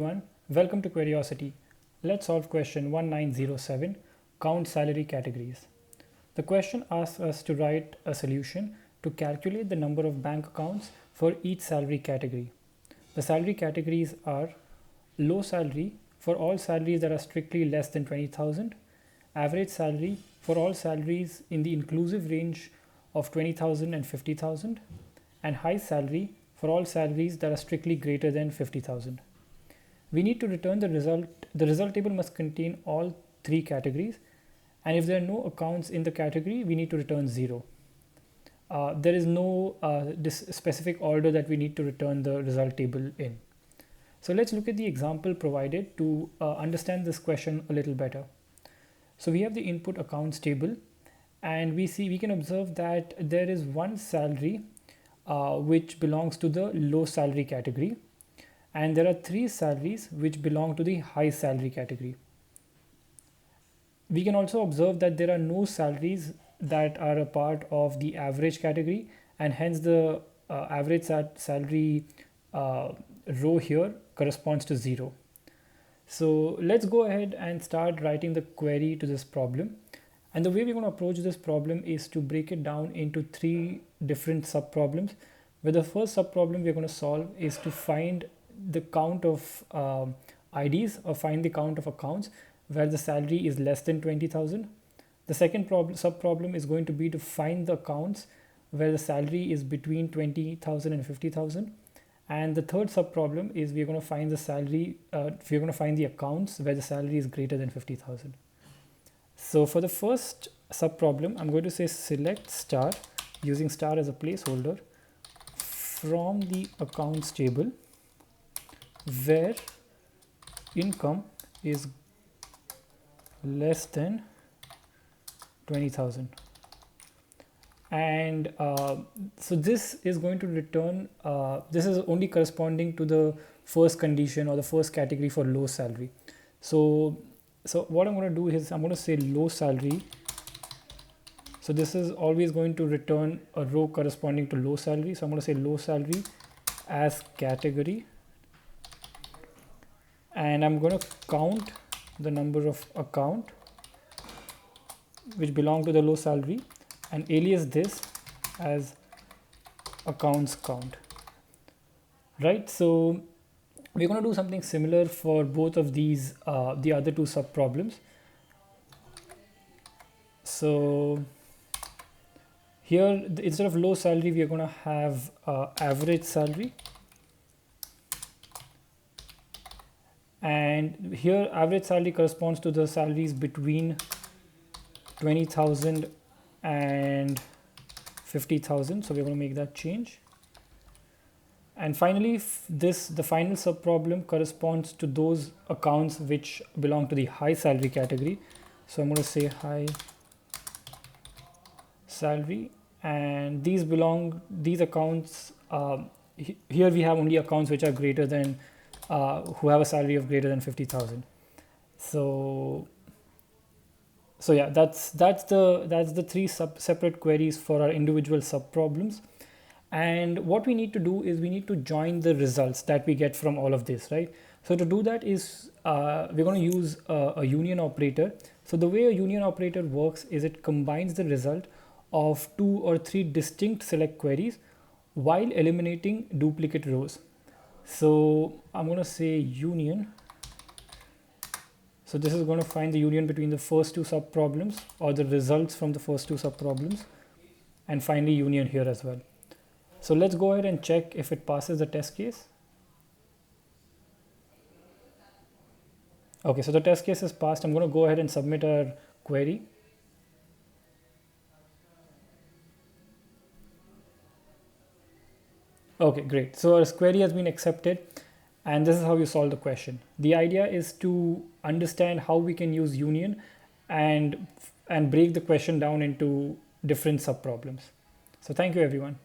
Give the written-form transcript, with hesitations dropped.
Everyone, welcome to Curiosity. Let's solve question 1907, count salary categories. The question asks us to write a solution to calculate the number of bank accounts for each salary category. The salary categories are low salary for all salaries that are strictly less than 20,000, average salary for all salaries in the inclusive range of 20,000 and 50,000, and high salary for all salaries that are strictly greater than 50,000. We need to return the result. The result table must contain all three categories, and if there are no accounts in the category, we need to return 0. There is no this specific order that we need to return the result table in. So let's look at the example provided to understand this question a little better. So we have the input accounts table, and we can observe that there is one salary which belongs to the low salary category, and there are 3 salaries which belong to the high salary category. We can also observe that there are no salaries that are a part of the average category, and hence the average salary row here corresponds to 0. So let's go ahead and start writing the query to this problem. And the way we're going to approach this problem is to break it down into 3 different sub-problems, where the first sub-problem we're going to solve is to find the count of IDs, or find the count of accounts where the salary is less than 20,000. The second sub-problem is going to be to find the accounts where the salary is between 20,000 and 50,000. And the third sub-problem is we're going to find the salary, we're going to find the accounts where the salary is greater than 50,000. So for the first sub-problem, I'm going to say select star, using star as a placeholder, from the accounts table where income is less than 20,000. And so this is going to return, this is only corresponding to the first condition or the first category for low salary. So what I'm going to do is I'm going to say low salary. So this is always going to return a row corresponding to low salary. So I'm going to say low salary as category, and I'm going to count the number of account which belong to the low salary, and alias this as accounts count. Right, so we're going to do something similar for both of these, the other 2 sub problems. So here, instead of low salary, we are going to have average salary. And here average salary corresponds to the salaries between 20,000 and 50,000. So we're going to make that change. And finally, the final sub problem corresponds to those accounts which belong to the high salary category. So I'm going to say high salary, and these accounts, here we have only accounts which are greater than who have a salary of greater than 50,000. So yeah, that's the 3 separate queries for our individual sub problems. And what we need to do is we need to join the results that we get from all of this, right? So to do that is we're going to use a union operator. So the way a union operator works is it combines the result of 2 or 3 distinct select queries while eliminating duplicate rows. So I'm going to say union. So this is going to find the union between the first 2 sub problems, or the results from the first 2 sub problems, and finally union here as well. So let's go ahead and check if it passes the test case. Okay, so the test case is passed. I'm going to go ahead and submit our query. Okay, great. So our query has been accepted, and this is how you solve the question. The idea is to understand how we can use union and break the question down into different sub problems. So thank you, everyone.